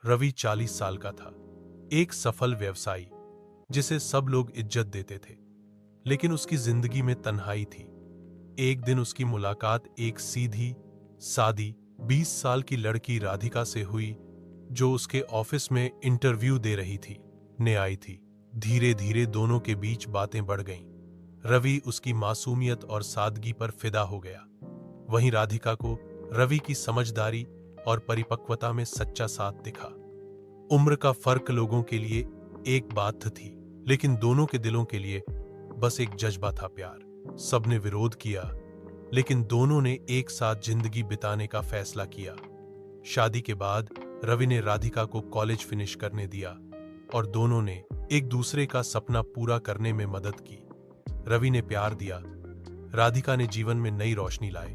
रवि 40 साल का था, एक सफल व्यवसायी जिसे सब लोग इज्जत देते थे, लेकिन उसकी जिंदगी में तन्हाई थी। एक दिन उसकी मुलाकात एक सीधी सादी 20 साल की लड़की राधिका से हुई, जो उसके ऑफिस में इंटरव्यू दे रही थी, ने आई थी। धीरे धीरे दोनों के बीच बातें बढ़ गईं। रवि उसकी मासूमियत और सादगी पर फिदा हो गया, वहीं राधिका को रवि की समझदारी और परिपक्वता में सच्चा साथ दिखा। उम्र का फर्क लोगों के लिए एक बात थी, लेकिन दोनों के दिलों के लिए बस एक जज्बा था, प्यार। सबने विरोध किया, लेकिन दोनों ने एक साथ जिंदगी बिताने का फैसला किया। शादी के बाद रवि ने राधिका को कॉलेज फिनिश करने दिया और दोनों ने एक दूसरे का सपना पूरा करने में मदद की। रवि ने प्यार दिया, राधिका ने जीवन में नई रोशनी लाई।